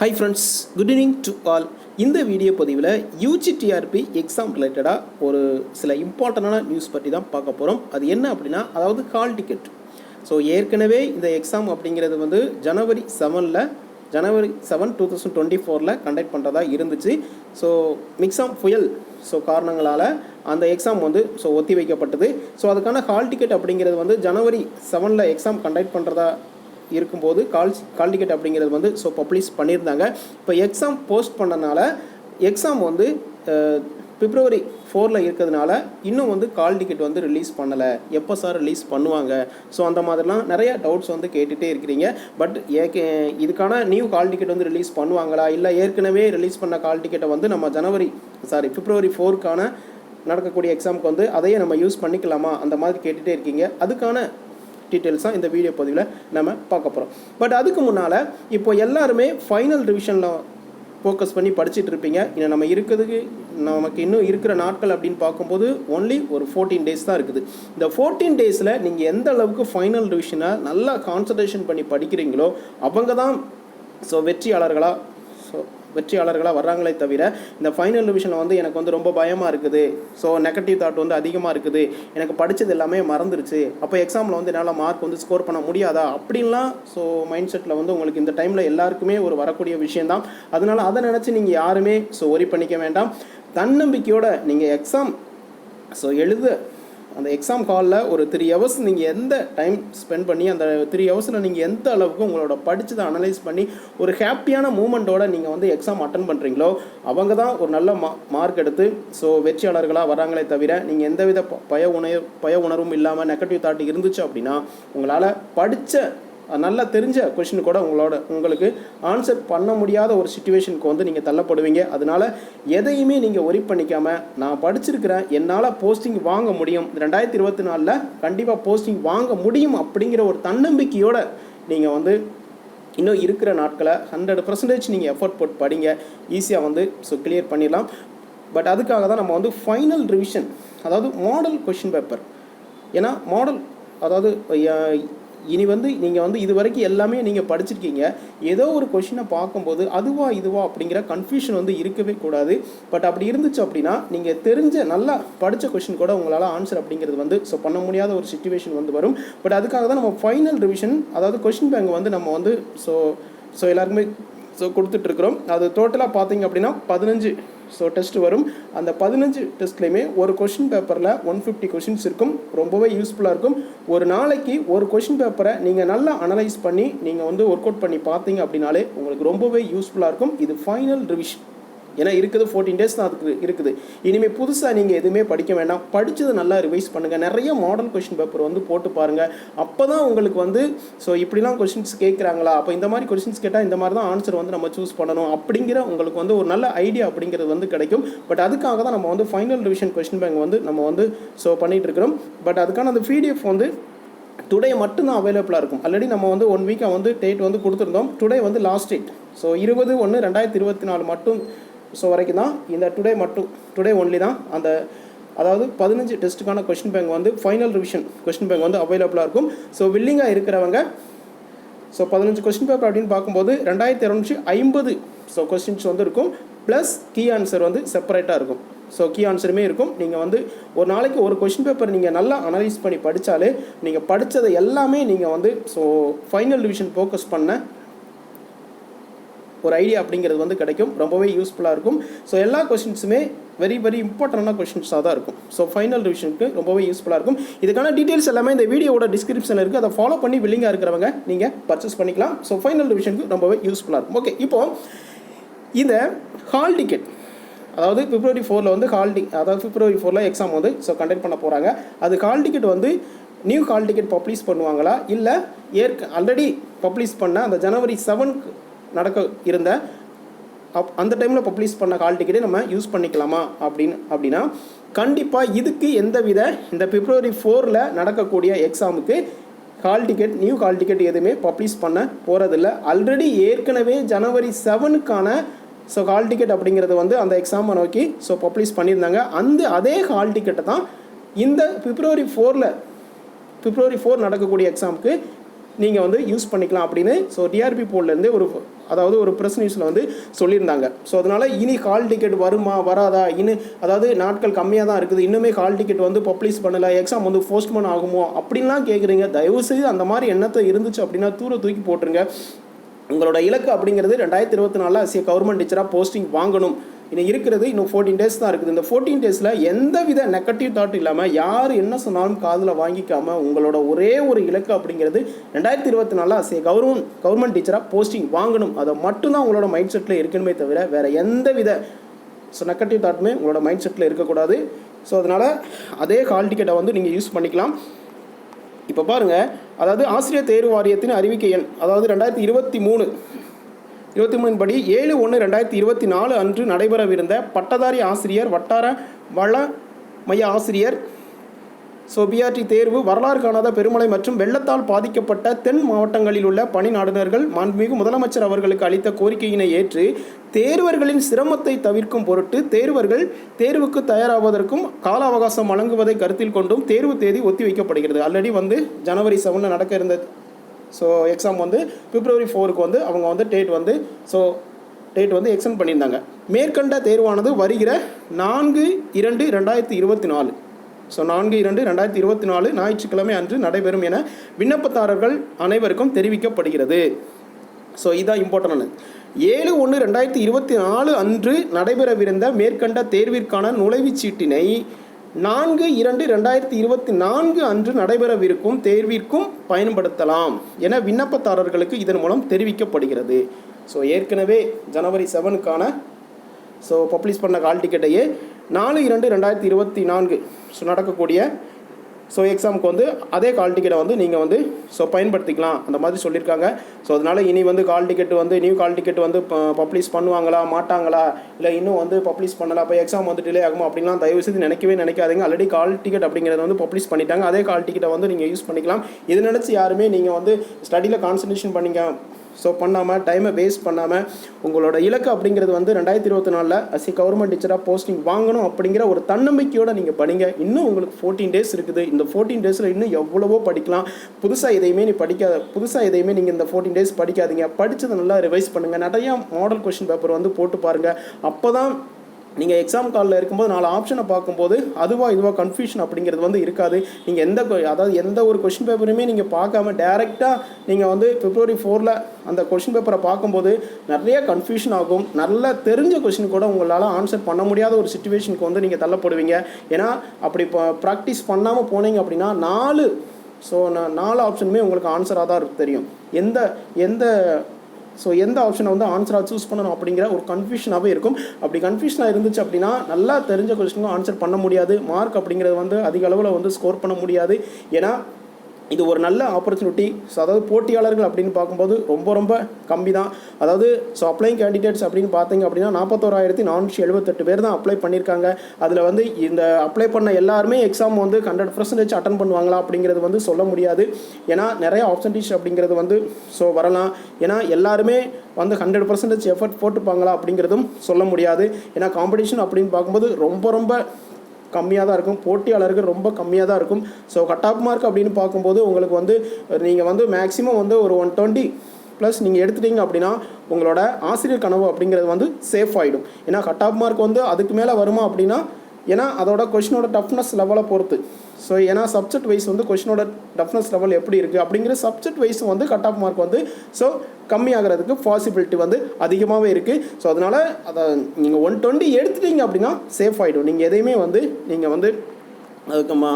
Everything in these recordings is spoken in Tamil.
Hi friends, good evening to all. இந்த வீடியோ பதிவில் யூஜிடிஆர்பி எக்ஸாம் ரிலேட்டடாக ஒரு சில இம்பார்ட்டண்டான நியூஸ் பற்றி தான் பார்க்க போகிறோம். அது என்ன அப்படின்னா, அதாவது ஹால் டிக்கெட். ஸோ ஏற்கனவே இந்த எக்ஸாம் அப்படிங்கிறது வந்து ஜனவரி 7, 2024 கண்டக்ட் பண்ணுறதா இருந்துச்சு. ஸோ மிக்ஸாம் புயல் காரணங்களால் அந்த எக்ஸாம் வந்து ஒத்தி வைக்கப்பட்டது. ஸோ அதுக்கான ஹால் டிக்கெட் அப்படிங்கிறது வந்து ஜனவரி 7 எக்ஸாம் கண்டக்ட் பண்ணுறதா இருக்கும்போது கால் டிக்கெட் அப்படிங்கிறது வந்து பப்ளிஷ் பண்ணியிருந்தாங்க. இப்போ எக்ஸாம் போஸ்ட் பண்ணனால எக்ஸாம் வந்து பிப்ரவரி 4 இருக்கிறதுனால இன்னும் வந்து கால் டிக்கெட் வந்து ரிலீஸ் பண்ணலை. எப்போ சார் ரிலீஸ் பண்ணுவாங்க? ஸோ அந்த மாதிரிலாம் நிறைய டவுட்ஸ் வந்து கேட்டுகிட்டே இருக்கிறீங்க. பட் இதுக்கான நியூ கால் டிக்கெட் வந்து ரிலீஸ் பண்ணுவாங்களா, இல்லை ஏற்கனவே ரிலீஸ் பண்ண கால் டிக்கெட்டை வந்து நம்ம பிப்ரவரி 4 நடக்கக்கூடிய எக்ஸாமுக்கு வந்து அதையே நம்ம யூஸ் பண்ணிக்கலாமா, அந்த மாதிரி கேட்டுகிட்டே இருக்கீங்க. அதுக்கான டீட்டெயில்ஸாக இந்த வீடியோ பதிவில் நம்ம பார்க்க போகிறோம். பட் அதுக்கு முன்னால் இப்போ எல்லாருமே ஃபைனல் ரிவிஷனில் ஃபோக்கஸ் பண்ணி படிச்சுட்டு இருப்பீங்க. இன்னும் நமக்கு இன்னும் இருக்கிற நாட்கள் அப்படின்னு பார்க்கும்போது ஒன்லி ஒரு 14 டேஸ் தான் இருக்குது. இந்த 14 டேஸில் நீங்கள் எந்த அளவுக்கு ஃபைனல் ரிவிஷனை நல்லா கான்சன்ட்ரேஷன் பண்ணி படிக்கிறீங்களோ அவங்க தான் வெற்றியாளர்களாக வர்றாங்களே தவிர, இந்த ஃபைனல் ரிவிஷனில் வந்து எனக்கு வந்து ரொம்ப பயமாக இருக்குது, நெகட்டிவ் தாட் வந்து அதிகமாக இருக்குது, எனக்கு படித்தது எல்லாமே மறந்துருச்சு, அப்போ எக்ஸாமில் வந்து என்னால் மார்க் வந்து ஸ்கோர் பண்ண முடியாதா அப்படின்லாம் மைண்ட் செட்டில் வந்து உங்களுக்கு இந்த டைமில் எல்லாருக்குமே ஒரு வரக்கூடிய விஷயந்தான். அதனால் அதை நினச்சி நீங்கள் யாருமே ஒரி பண்ணிக்க வேண்டாம். தன்னம்பிக்கையோட நீங்கள் எக்ஸாம் அந்த எக்ஸாம் ஹாலில் ஒரு 3 ஹவர்ஸ் நீங்கள் எந்த டைம் ஸ்பெண்ட் பண்ணி அந்த 3 ஹவர்ஸில் நீங்கள் எந்த அளவுக்கு உங்களோட படித்ததை அனலைஸ் பண்ணி ஒரு ஹாப்பியான மூமெண்ட்டோட நீங்கள் வந்து எக்ஸாம் அட்டன் பண்ணுறீங்களோ அவங்க தான் ஒரு நல்ல மார்க் எடுத்து வெற்றியாளர்களாக வராங்களே தவிர, நீங்கள் எந்தவித பய உணர்வும் இல்லாமல் நெகட்டிவ் தாட் இருந்துச்சு அப்படின்னா உங்களால் படித்த நல்லா தெரிஞ்ச கொஷின் கூட உங்களுக்கு ஆன்சர் பண்ண முடியாத ஒரு சிச்சுவேஷனுக்கு வந்து நீங்கள் தள்ளப்படுவீங்க. அதனால் எதையுமே நீங்கள் ஒரி பண்ணிக்காமல், நான் படிச்சிருக்கிறேன், என்னால் போஸ்டிங் வாங்க முடியும், 2024 கண்டிப்பாக போஸ்டிங் வாங்க முடியும் அப்படிங்கிற ஒரு தன்னம்பிக்கையோடு நீங்கள் வந்து இன்னும் இருக்கிற நாட்களை 100% நீங்கள் எஃபர்ட் போட்டு படிங்க. ஈஸியாக வந்து கிளியர் பண்ணிடலாம். பட் அதுக்காக தான் நம்ம வந்து ஃபைனல் ரிவிஷன், அதாவது மாடல் கொஷின் பேப்பர். ஏன்னா இனி வந்து நீங்கள் வந்து இது வரைக்கும் எல்லாமே நீங்கள் படிச்சிருக்கீங்க. ஏதோ ஒரு கொஷினை பார்க்கும்போது இதுவா அப்படிங்கிற கன்ஃபியூஷன் வந்து இருக்கவே கூடாது. பட் அப்படி இருந்துச்சு அப்படின்னா நீங்கள் தெரிஞ்ச நல்லா படித்த கொஷின் கூட உங்களால் ஆன்சர் அப்படிங்கிறது வந்து பண்ண முடியாத ஒரு சிச்சுவேஷன் வந்து வரும். பட் அதுக்காக தான் நம்ம ஃபைனல் ரிவிஷன், அதாவது கொஷின் பேங்க் வந்து நம்ம வந்து எல்லாருக்குமே கொடுத்துட்ருக்குறோம். அது டோட்டலாக பார்த்தீங்க அப்படின்னா 15 டெஸ்ட் வரும். அந்த 15 டெஸ்ட்லேயுமே ஒரு கொஷின் பேப்பரில் 150 கொஷின்ஸ் இருக்கும். ரொம்பவே யூஸ்ஃபுல்லாக இருக்கும். ஒரு நாளைக்கு ஒரு கொஷின் பேப்பரை நீங்கள் நல்லா அனலைஸ் பண்ணி நீங்கள் வந்து ஒர்க் அவுட் பண்ணி பார்த்தீங்க அப்படின்னாலே உங்களுக்கு ரொம்பவே யூஸ்ஃபுல்லாக இருக்கும். இது ஃபைனல் ரிவிஷன். ஏன்னா இருக்குது 14 டேஸ் தான் அதுக்கு இருக்குது. இனிமேல் புதுசாக நீங்கள் எதுவுமே படிக்க வேண்டாம். படித்தது நல்லா ரிவைஸ் பண்ணுங்கள். நிறைய மாடல் கொஷின் பேப்பர் வந்து போட்டு பாருங்கள். அப்போ தான் உங்களுக்கு வந்து இப்படிலாம் கொஷின்ஸ் கேட்குறாங்களா, அப்போ இந்த மாதிரி கொஷின்ஸ் கேட்டால் இந்த மாதிரி தான் ஆன்சர் வந்து நம்ம சூஸ் பண்ணணும் அப்படிங்கிற உங்களுக்கு வந்து ஒரு நல்ல ஐடியா அப்படிங்கிறது வந்து கிடைக்கும். பட் அதுக்காக தான் நம்ம வந்து ஃபைனல் ரிவிஷன் கொஷின் பேங்க் வந்து நம்ம வந்து பண்ணிகிட்டு இருக்கிறோம். பட் அதுக்கான அந்த PDF வந்து டுடே மட்டும்தான் அவைலபிளாக இருக்கும். ஆல்ரெடி நம்ம வந்து 1 வீக்காக வந்து டேட் வந்து கொடுத்துருந்தோம். டுடே வந்து லாஸ்ட் டேட். 20/1/2024 மட்டும் வரைக்கும் தான் இந்த டுடே ஒன்லி தான் அந்த, அதாவது 15 டெஸ்ட்டுக்கான கொஷின் பேங்க் வந்து ஃபைனல் ரிவிஷன் கொஷின் பேங்க் வந்து அவைலபிளாக இருக்கும். வில்லிங்காக இருக்கிறவங்க 15 கொஷின் பேப்பர் அப்படின்னு பார்க்கும்போது 2250 கொஸ்டின்ஸ் வந்து இருக்கும். ப்ளஸ் கீ ஆன்சர் வந்து செப்பரேட்டாக இருக்கும். கீ ஆன்சருமே இருக்கும். நீங்கள் வந்து ஒரு நாளைக்கு ஒரு கொஷின் பேப்பர் நீங்கள் நல்லா அனலைஸ் பண்ணி படித்தாலே நீங்கள் படித்ததை எல்லாமே நீங்கள் வந்து ஃபைனல் ரிவிஷன் ஃபோக்கஸ் பண்ண ஒரு ஐடியா அப்படிங்கிறது வந்து கிடைக்கும். ரொம்பவே யூஸ்ஃபுல்லாக இருக்கும். எல்லா கொஷின்ஸுமே வெரி இம்பார்ட்டண்டான கொஷின்ஸாக தான் இருக்கும். ஃபைனல் ரிவிஷனுக்கு ரொம்பவே யூஸ்ஃபுல்லாக இருக்கும். இதுக்கான டீட்டெயில்ஸ் எல்லாமே இந்த வீடியோட டிஸ்கிரிப்ஷனில் இருக்குது. அதை ஃபாலோ பண்ணி வில்லிங்காக இருக்கிறவங்க நீங்கள் பர்ச்சேஸ் பண்ணிக்கலாம். ஃபைனல் ரிவிஷனுக்கு ரொம்பவே யூஸ்ஃபுல்லாக இருக்கும். ஓகே, இப்போது இந்த ஹால் டிக்கெட், அதாவது பிப்ரவரி 4 வந்து பிப்ரவரி 4 எக்ஸாம் வந்து கண்டக்ட் பண்ண போகிறாங்க. அது ஹால் டிக்கெட் வந்து நியூ ஹால் டிக்கெட் பப்ளிஷ் பண்ணுவாங்களா, இல்லை ஆல்ரெடி பப்ளிஷ் பண்ண அந்த ஜனவரி 7 நடக்க இருந்த அந்த டைமில் பப்ளிஷ் பண்ண ஹால் டிக்கெட்டை நம்ம யூஸ் பண்ணிக்கலாமா அப்படின்னா கண்டிப்பாக இதுக்கு எந்தவித இந்த பிப்ரவரி 4 நடக்கக்கூடிய எக்ஸாமுக்கு நியூ ஹால் டிக்கெட் எதுவுமே பப்ளிஷ் பண்ண போகிறதில்ல. ஆல்ரெடி ஏற்கனவே ஜனவரி 7க்கான ஹால் டிக்கெட் அப்படிங்கிறது வந்து அந்த எக்ஸாமை நோக்கி பப்ளிஷ் பண்ணியிருந்தாங்க. அதே ஹால் டிக்கெட்டை தான் இந்த பிப்ரவரி 4 நடக்கக்கூடிய எக்ஸாமுக்கு நீங்கள் வந்து யூஸ் பண்ணிக்கலாம் அப்படின்னு ஸோ டிஆர்பி போர்ட்லேருந்து அதாவது ஒரு ப்ரெஸ் நியூஸில் வந்து சொல்லியிருந்தாங்க. ஸோ அதனால் இனி ஹால் டிக்கெட் வருமா வராதா, அதாவது நாட்கள் கம்மியாக தான் இருக்குது, இன்னுமே ஹால் டிக்கெட் வந்து பப்ளிஷ் பண்ணலை, எக்ஸாம் வந்து போஸ்ட்போன் ஆகுமோ அப்படின்லாம் கேட்குறீங்க. தயவுசெய்து அந்த மாதிரி எண்ணத்தை இருந்துச்சு அப்படின்னா தூக்கி போட்டுருங்க. உங்களோட இலக்கு அப்படிங்கிறது 2024 கவர்மெண்ட் டீச்சராக போஸ்டிங் வாங்கணும். இன்னும் இருக்கிறது இன்னும் 14 days தான் இருக்குது. இந்த 14 daysல எந்தவித நெகட்டிவ் தாட் இல்லாமல் யார் என்ன சொன்னாலும் காதில் வாங்கிக்காமல் உங்களோட ஒரே ஒரு இலக்கு அப்படிங்கிறது 2024 கவர்மெண்ட் டீச்சராக போஸ்டிங் வாங்கணும். அதை மட்டும்தான் உங்களோட மைண்ட் செட்டில் இருக்கணுமே தவிர வேறு எந்தவித நெகட்டிவ் தாட்டுமே உங்களோட மைண்ட் செட்டில் இருக்கக்கூடாது. ஸோ அதனால் அதே ஹால் டிக்கெட்டை வந்து நீங்கள் யூஸ் பண்ணிக்கலாம். இப்போ பாருங்கள், அதாவது ஆசிரியர் தேர்வு வாரியத்தின் அறிவிக்கை எண், அதாவது 2023 படி 7/1/2024 அன்று நடைபெறவிருந்த பட்டதாரி ஆசிரியர் வட்டார வள மைய ஆசிரியர் பிஆர்டி தேர்வு வரலாறு காணாத பெருமழை மற்றும் வெள்ளத்தால் பாதிக்கப்பட்ட தென் மாவட்டங்களில் உள்ள பணி நாடுனர்கள் மாண்புமிகு முதலமைச்சர் அவர்களுக்கு அளித்த கோரிக்கையினை ஏற்று தேர்வர்களின் சிரமத்தை தவிர்க்கும் பொருட்டு தேர்வர்கள் தேர்வுக்கு தயாராவதற்கும் கால அவகாசம் வழங்குவதை கருத்தில் கொண்டும் தேர்வு தேதி ஒத்திவைக்கப்படுகிறது. ஆல்ரெடி வந்து January 7 நடக்க இருந்தது. ஸோ எக்ஸாம் வந்து February 4 வந்து அவங்க வந்து டேட் வந்து எக்ஸ்டெண்ட் பண்ணியிருந்தாங்க. மேற்கண்ட தேர்வானது வருகிற 4/2/2024 4/2/2024 ஞாயிற்றுக்கிழமை அன்று நடைபெறும் என விண்ணப்பதாரர்கள் அனைவருக்கும் தெரிவிக்கப்படுகிறது. ஸோ இதுதான் இம்பார்ட்டன்ட். 7/1/2024 அன்று நடைபெறவிருந்த மேற்கண்ட தேர்விற்கான நுழைவுச் சீட்டினை 4/2/2024 அன்று நடைபெறவிருக்கும் தேர்விற்கும் பயன்படுத்தலாம் என விண்ணப்பதாரர்களுக்கு இதன் மூலம் தெரிவிக்கப்படுகிறது. ஸோ ஏற்கனவே January 7க்கான பப்ளிஷ் பண்ண ஹால் டிக்கெட்டையே 4/2/2024 நடக்கக்கூடிய எக்ஸாமுக்கு வந்து அதே ஹால் டிக்கெட்டை வந்து நீங்கள் வந்து பயன்படுத்திக்கலாம் அந்த மாதிரி சொல்லியிருக்காங்க. ஸோ அதனால் இனி வந்து ஹால் டிக்கெட் வந்து நியூ ஹால் டிக்கெட் வந்து பப்ளிஷ் பண்ணுவாங்களா மாட்டாங்களா, இல்லை இன்னும் வந்து பப்ளிஷ் பண்ணலாம், அப்போ எக்ஸாம் வந்து டிலே ஆகுமா அப்படின்லாம் தயவுசெய்து நினைக்காதீங்க. ஆல்ரெடி ஹால் டிக்கெட் அப்படிங்கிறத வந்து பப்ளிஷ் பண்ணிட்டாங்க. அதே ஹால் டிக்கெட்டை வந்து நீங்கள் யூஸ் பண்ணிக்கலாம். இது நினச்சி யாருமே நீங்கள் வந்து ஸ்டடியில் கான்சன்ட்ரேஷன் பண்ணாமல் டைமை வேஸ்ட் பண்ணாமல் உங்களோட இலக்கு அப்படிங்கிறது வந்து 2024 கவர்மெண்ட் டீச்சராக போஸ்டிங் வாங்கணும் அப்படிங்கிற ஒரு தன்னம்பிக்கையோடு நீங்கள் படிங்க. இன்னும் உங்களுக்கு 14 days இருக்குது. இந்த 14 daysல இன்னும் எவ்வளவோ படிக்கலாம். புதுசாக எதையுமே நீங்கள் இந்த 14 days படிக்காதீங்க. படித்ததை நல்லா ரிவைஸ் பண்ணுங்கள். நிறையா மாடல் கொஷின் பேப்பர் வந்து போட்டு பாருங்கள். அப்போ தான் நீங்கள் எக்ஸாம் காலில் இருக்கும்போது 4 ஆப்ஷனை பார்க்கும்போது இதுவாக கன்ஃபியூஷன் அப்படிங்கிறது வந்து இருக்காது. நீங்கள் எந்த ஒரு கொஷின் பேப்பருமே நீங்கள் பார்க்காம டேரெக்டாக நீங்கள் வந்து February 4 அந்த கொஷின் பேப்பரை பார்க்கும்போது நிறைய கன்ஃபியூஷன் ஆகும். நல்லா தெரிஞ்ச கொஷின் கூட உங்களால் ஆன்சர் பண்ண முடியாத ஒரு சிச்சுவேஷனுக்கு வந்து நீங்கள் தள்ளப்படுவீங்க. ஏன்னா அப்படி ப்ராக்டிஸ் பண்ணாமல் போனீங்க அப்படின்னா 4 ஆப்ஷனுமே உங்களுக்கு ஆன்சராக தான் தெரியும். எந்த ஆப்ஷனை வந்து ஆன்சராக சூஸ் பண்ணணும் அப்படிங்கிற ஒரு கன்ஃபியூஷனாகவே இருக்கும். அப்படி கன்ஃபியூஷனாக இருந்துச்சு அப்படின்னா நல்லா தெரிஞ்ச கொஸ்டினுக்கும் ஆன்சர் பண்ண முடியாது. மார்க் அப்படிங்கிறது வந்து அதிக அளவில் வந்து ஸ்கோர் பண்ண முடியாது. ஏன்னா இது ஒரு நல்ல ஆப்பர்ச்சுனிட்டி. அதாவது போட்டியாளர்கள் அப்படின்னு பார்க்கும்போது ரொம்ப கம்மி தான். அதாவது அப்ளைங் கேண்டிடேட்ஸ் அப்படின்னு பார்த்தீங்க அப்படின்னா 41,478 பேர் தான் அப்ளை பண்ணியிருக்காங்க. அதில் வந்து இந்த அப்ளை பண்ண எல்லாருமே எக்ஸாம் வந்து 100% அட்டன் பண்ணுவாங்களா அப்படிங்கிறது வந்து சொல்ல முடியாது. ஏன்னா நிறைய ஆப்ஷன்டிஸ் அப்படிங்கிறது வந்து வரலாம். ஏன்னா எல்லாருமே வந்து 100% எஃபர்ட் போட்டுப்பாங்களா அப்படிங்கிறதும் சொல்ல முடியாது. ஏன்னா காம்படிஷன் அப்படின்னு பார்க்கும்போது ரொம்ப கம்மியாக தான் இருக்கும். போட்டியாளர்கள் ரொம்ப கம்மியாக தான் இருக்கும். கட் ஆஃப் மார்க் அப்படின்னு பார்க்கும்போது உங்களுக்கு வந்து நீங்கள் வந்து மேக்ஸிமம் வந்து ஒரு 120+ நீங்கள் எடுத்துட்டீங்க அப்படின்னா உங்களோட ஆசிரியர் கனவு அப்படிங்கிறது வந்து சேஃப் ஆகிடும். ஏன்னா கட் ஆஃப் மார்க் வந்து அதுக்கு மேலே வருமா அப்படின்னா ஏன்னா அதோட கொஷினோட டஃப்னஸ் லெவலை பொறுத்து. ஏன்னா சப்ஜெக்ட் வைஸ் வந்து கொஷினோட டஃப்னஸ் லெவல் எப்படி இருக்குது அப்படிங்கிற சப்ஜெக்ட் வைஸ் வந்து கட் ஆஃப் மார்க் வந்து கம்மியாகிறதுக்கு பாசிபிலிட்டி வந்து அதிகமாகவே இருக்குது. அதனால் அதை நீங்கள் 120 எடுத்துட்டீங்க அப்படின்னா சேஃப் ஆகிடும். நீங்கள் எதையுமே வந்து நீங்கள் வந்து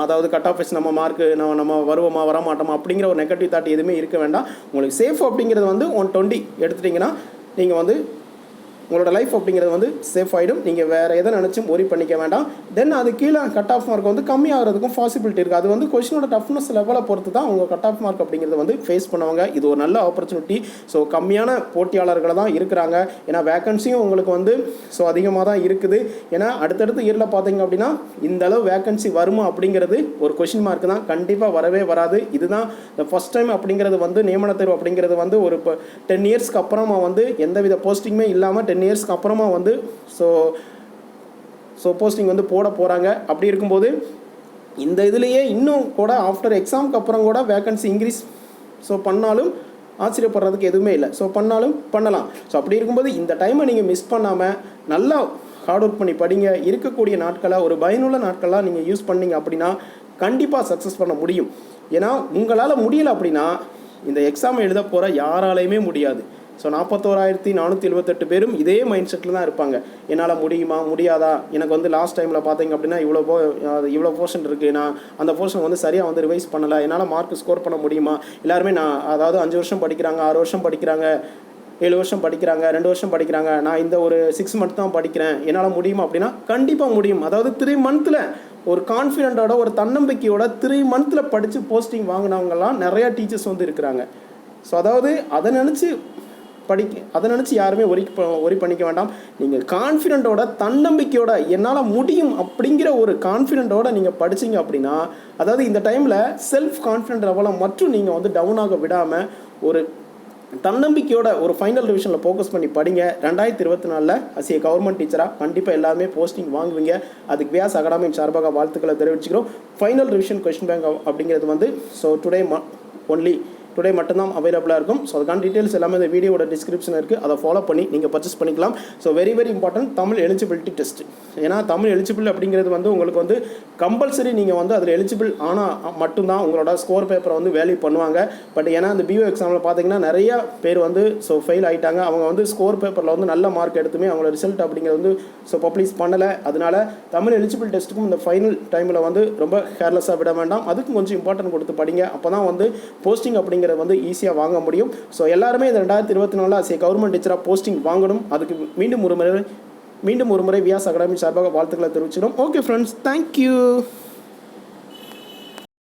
அதாவது கட் ஆஃப் வைஸ் நம்ம மார்க்கு நம்ம வருவோமா வரமாட்டோமா அப்படிங்கிற ஒரு நெகட்டிவ் தாட் எதுவுமே இருக்க வேண்டாம். உங்களுக்கு சேஃப் அப்படிங்கிறது வந்து 120 எடுத்துட்டிங்கன்னா நீங்கள் வந்து உங்களோட லைஃப் அப்படிங்கிறது வந்து சேஃப் ஆகிடும். நீங்கள் வேறு எதை நினச்சும் ஒரி பண்ணிக்க வேண்டாம். தென் அது கீழே கட் ஆஃப் மார்க் வந்து கம்மியாகிறதுக்கும் பாசிபிலிட்டி இருக்குது. அது வந்து கொஷினோட டஃப்னஸ் லெவலை பொறுத்து தான் உங்கள் கட் ஆஃப் மார்க் அப்படிங்கிறது வந்து ஃபேஸ் பண்ணுவாங்க. இது ஒரு நல்ல ஆப்பர்ச்சுனிட்டி. கம்மியான போட்டியாளர்களை தான் இருக்கிறாங்க. ஏன்னா வேக்கன்சியும் உங்களுக்கு வந்து அதிகமாக தான் இருக்குது. ஏன்னா அடுத்தடுத்த இயரில் பார்த்தீங்க அப்படின்னா இந்த அளவு வேக்கன்சி வருமா அப்படிங்கிறது ஒரு கொஷின் மார்க் தான். கண்டிப்பாக வரவே வராது. இதுதான் இந்த ஃபஸ்ட் டைம் அப்படிங்கிறது வந்து நியமன தேர்வு அப்படிங்கிறது வந்து ஒரு 10 இயர்ஸ்க்கு அப்புறமா வந்து எந்தவித போஸ்டிங்குமே இல்லாமல் 10 இயர்ஸ்க்கு அப்புறமா வந்து போஸ்டிங் வந்து போட போகிறாங்க. அப்படி இருக்கும்போது இந்த இதுலேயே இன்னும் கூட ஆஃப்டர் எக்ஸாமுக்கு அப்புறம் கூட வேக்கன்சி இன்க்ரீஸ் ஸோ பண்ணாலும் ஆச்சரியப்படுறதுக்கு எதுவுமே இல்லை. ஸோ பண்ணாலும் பண்ணலாம். ஸோ அப்படி இருக்கும்போது இந்த டைமை நீங்கள் மிஸ் பண்ணாமல் நல்லா ஹார்ட் ஒர்க் பண்ணி படிங்க. இருக்கக்கூடிய நாட்களை ஒரு பயனுள்ள நாட்களாக நீங்கள் யூஸ் பண்ணீங்க அப்படின்னா கண்டிப்பாக சக்ஸஸ் பண்ண முடியும். ஏன்னா உங்களால் முடியலை அப்படின்னா இந்த எக்ஸாமை எழுத போகிற யாராலையுமே முடியாது. ஸோ 41,478 பேரும் இதே மைண்ட் செட்டில் தான் இருப்பாங்க. என்னால் முடியுமா முடியாதா, எனக்கு வந்து லாஸ்ட் டைமில் பார்த்தீங்க அப்படின்னா இவ்வளோ போர்ஷன் இருக்குது, நான் அந்த போர்ஷன் வந்து சரியாக வந்து ரிவைஸ் பண்ணலை, என்னால் மார்க் ஸ்கோர் பண்ண முடியுமா, எல்லாருமே நான் அதாவது 5 வருஷம் படிக்கிறாங்க, 6 வருஷம் படிக்கிறாங்க, 7 வருஷம் படிக்கிறாங்க, 2 வருஷம் படிக்கிறாங்க, நான் இந்த ஒரு 6 மந்த் தான் படிக்கிறேன், என்னால் முடியுமா அப்படின்னா கண்டிப்பாக முடியும். அதாவது 3 மந்த்தில் ஒரு கான்ஃபிடென்ட்டோட ஒரு தன்னம்பிக்கையோட 3 மந்த்தில் படித்து போஸ்டிங் வாங்கினவங்கலாம் நிறையா டீச்சர்ஸ் வந்து இருக்கிறாங்க. ஸோ அதாவது அதை நினச்சி யாருமே ஒரி பண்ணிக்க வேண்டாம். நீங்கள் கான்ஃபிடென்ட்டோட தன்னம்பிக்கையோட என்னால் முடியும் அப்படிங்கிற ஒரு கான்ஃபிடென்ட்டோட நீங்கள் படிச்சிங்க அப்படின்னா, அதாவது இந்த டைமில் செல்ஃப் கான்ஃபிடென்ட் லெவலை மட்டும் நீங்கள் வந்து டவுன் ஆக விடாமல் ஒரு தன்னம்பிக்கையோட ஒரு ஃபைனல் ரிவிஷனில் ஃபோக்கஸ் பண்ணி படிங்க. 2024 அஸ் ஏ கவர்மெண்ட் டீச்சராக கண்டிப்பாக எல்லாருமே போஸ்டிங் வாங்குவீங்க. அதுக்கு வியாஸ் அகாடமியின் சார்பாக வாழ்த்துக்களை தெரிவிச்சுக்கிறோம். ஃபைனல் ரிவிஷன் கொஸ்டின் பேங்க் அப்படிங்கிறது வந்து ஸோ டுடே மட்டும்தான் அவைலபிளாக இருக்கும். ஸோ அதுக்கான டீட்டெயில்ஸ் எல்லாமே இந்த வீடியோட டிஸ்கிரிப்ஷன் இருக்குது, அதை ஃபாலோ பண்ணி நீங்கள் பர்ச்சேஸ் பண்ணிக்கலாம். So very important Tamil eligibility test. ஏன்னா தமிழ் எலிஜிபிள் அப்படிங்கிறது வந்து உங்களுக்கு வந்து கம்பல்சரி நீங்கள் வந்து அதில் எலிஜிபிள் ஆனால் மட்டும்தான் உங்களோட ஸ்கோர் பேப்பரை வந்து வேல்யூ பண்ணுவாங்க. பட் ஏன்னா அந்த பிஓ எக்ஸாமில் பார்த்தீங்கன்னா நிறைய பேர் வந்து ஸோ ஃபெயில் ஆகிட்டாங்க. அவங்க வந்து ஸ்கோர் பேப்பரில் வந்து நல்ல மார்க் எடுத்துமே அவங்களோட ரிசல்ட் அப்படிங்கிறது வந்து ஸோ பப்ளிஷ் பண்ணலை. அதனால தமிழ் எலிஜிபிள் டெஸ்ட்டுக்கும் இந்த ஃபைனல் டைமில் வந்து ரொம்ப கேர்லெஸ்ஸாக விட வேண்டாம். அதுக்கும் கொஞ்சம் இம்பார்ட்டன்ட் கொடுத்து படிங்க. அப்போ தான் வந்து போஸ்டிங் அப்படிங்கிறது வந்து ஈஸியாக வாங்க முடியும். ஸோ எல்லாருமே இந்த 2024 அஸ் ஏ கவர்மெண்ட் டீச்சராக போஸ்டிங் வாங்கணும். அதுக்கு மீண்டும் ஒரு முறை வியாஸ் அகாடமி சார்பாக வாழ்த்துக்களை தெரிவிச்சிடும். Okay friends, thank you.